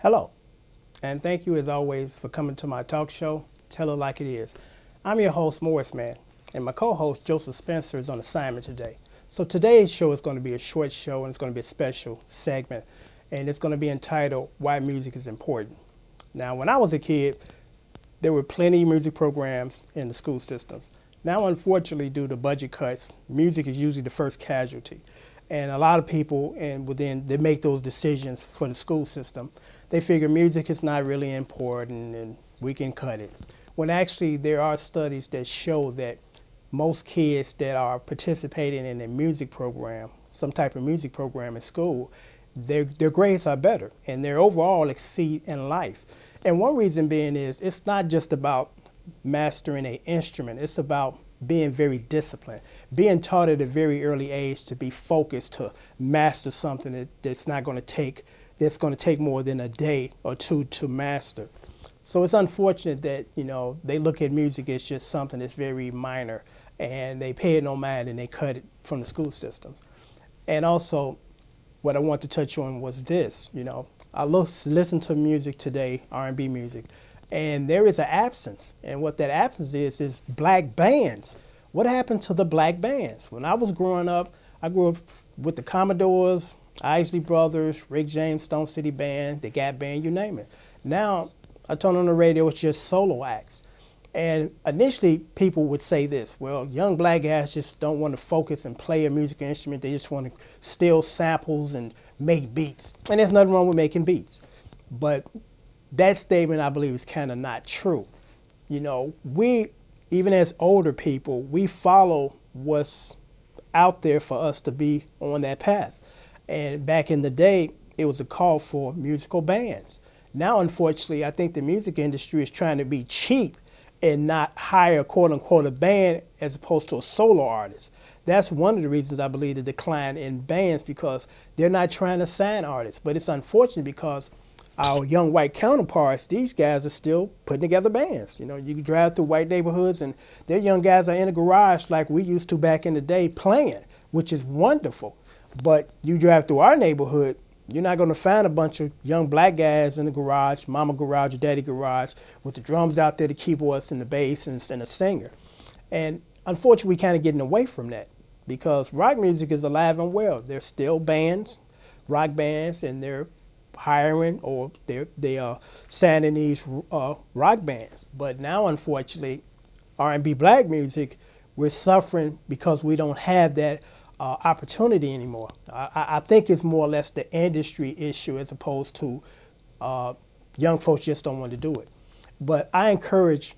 Hello, and thank you as always for coming to my talk show, Tell It Like It Is. I'm your host, Morris Man, and my co-host, Joseph Spencer, is on assignment today. So today's show is going to be a short show, and it's going to be a special segment, and it's going to be entitled, Why Music is Important. Now, when I was a kid, there were plenty of music programs in the school systems. Now, unfortunately, due to budget cuts, music is usually the first casualty. And a lot of people, and within, they make those decisions for the school system. They figure music is not really important and we can cut it. When actually there are studies that show that most kids that are participating in a music program, some type of music program in school, their grades are better and their overall exceed in life. And one reason being is it's not just about mastering an instrument, it's about being very disciplined, being taught at a very early age to be focused, to master something that's going to take more than a day or two to master. So it's unfortunate that, they look at music as just something that's very minor and they pay it no mind and they cut it from the school systems. And also, what I want to touch on was this, I listen to music today, R&B music, and there is an absence. And what that absence is black bands. What happened to the black bands? When I was growing up, I grew up with the Commodores, Isley Brothers, Rick James, Stone City Band, the Gap Band, you name it. Now, I turn on the radio, it's just solo acts. And initially, people would say this, well, young black guys just don't want to focus and play a musical instrument. They just want to steal samples and make beats. And there's nothing wrong with making beats. But that statement, I believe, is kind of not true. We, even as older people, we follow what's out there for us to be on that path. And back in the day, it was a call for musical bands. Now, unfortunately, I think the music industry is trying to be cheap and not hire, quote unquote, a band as opposed to a solo artist. That's one of the reasons I believe the decline in bands, because they're not trying to sign artists. But it's unfortunate because our young white counterparts, these guys are still putting together bands. You can drive through white neighborhoods and their young guys are in a garage like we used to back in the day playing, which is wonderful. But you drive through our neighborhood, you're not going to find a bunch of young black guys in the garage, mama garage or daddy garage, with the drums out there, the keyboards and the bass and a singer. And unfortunately, we're kind of getting away from that because rock music is alive and well. There's still bands, rock bands, and they're hiring or they are signing these rock bands. But now, unfortunately, R&B black music, we're suffering because we don't have that opportunity anymore. I think it's more or less the industry issue as opposed to young folks just don't want to do it. But I encourage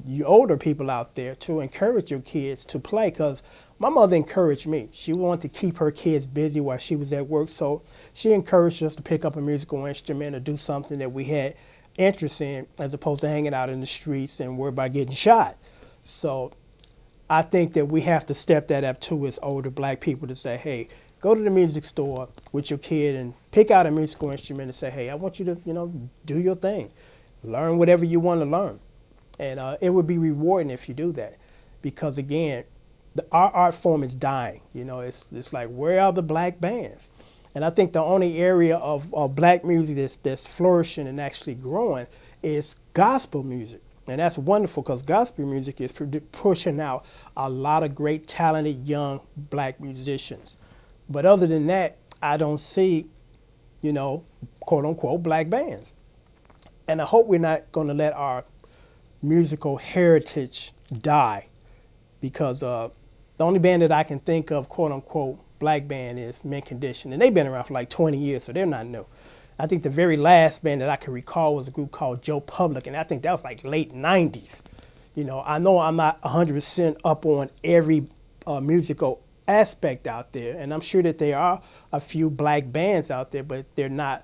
you older people out there to encourage your kids to play, because my mother encouraged me. She wanted to keep her kids busy while she was at work, so she encouraged us to pick up a musical instrument or do something that we had interest in as opposed to hanging out in the streets and worried about getting shot. So I think that we have to step that up too as older black people to say, hey, go to the music store with your kid and pick out a musical instrument and say, hey, I want you to, do your thing. Learn whatever you want to learn. And it would be rewarding if you do that. Because again, our art form is dying. It's like, where are the black bands? And I think the only area of black music that's flourishing and actually growing is gospel music. And that's wonderful because gospel music is pushing out a lot of great, talented, young black musicians. But other than that, I don't see, quote unquote, black bands. And I hope we're not going to let our musical heritage die, because the only band that I can think of, quote unquote, black band is Mint Condition. And they've been around for like 20 years, so they're not new. I think the very last band that I can recall was a group called Joe Public, and I think that was like late 90s. I know I'm not 100% up on every musical aspect out there, and I'm sure that there are a few black bands out there, but they're not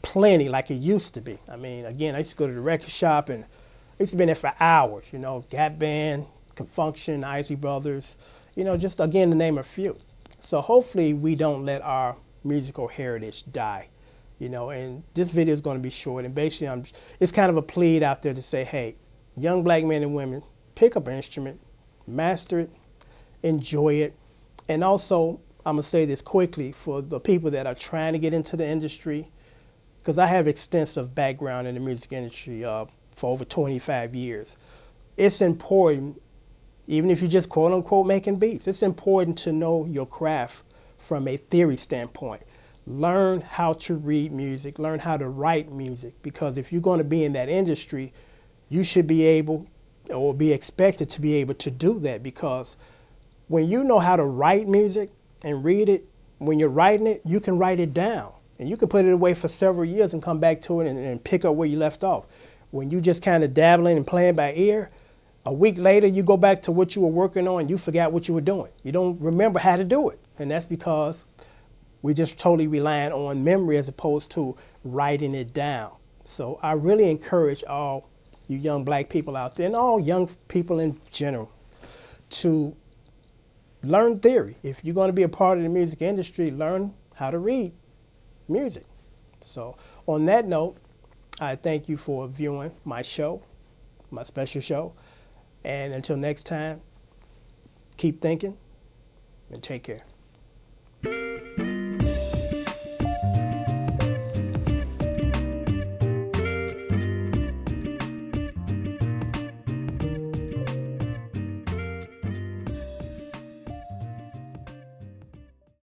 plenty like it used to be. I mean, again, I used to go to the record shop, and I used to be there for hours, Gap Band, Confunction, Isley Brothers, just again to name a few. So hopefully we don't let our musical heritage die. And this video is going to be short, and basically it's kind of a plea out there to say, hey, young black men and women, pick up an instrument, master it, enjoy it. And also, I'm going to say this quickly for the people that are trying to get into the industry, because I have extensive background in the music industry for over 25 years. It's important, even if you're just quote unquote making beats, it's important to know your craft from a theory standpoint. Learn how to read music, learn how to write music, because if you're going to be in that industry, you should be able or be expected to be able to do that, because when you know how to write music and read it, when you're writing it, you can write it down and you can put it away for several years and come back to it and pick up where you left off. When you just kind of dabbling and playing by ear, a week later you go back to what you were working on and you forgot what you were doing. You don't remember how to do it. And that's because we just totally relying on memory as opposed to writing it down. So I really encourage all you young black people out there and all young people in general to learn theory. If you're going to be a part of the music industry, learn how to read music. So on that note, I thank you for viewing my show, my special show. And until next time, keep thinking and take care.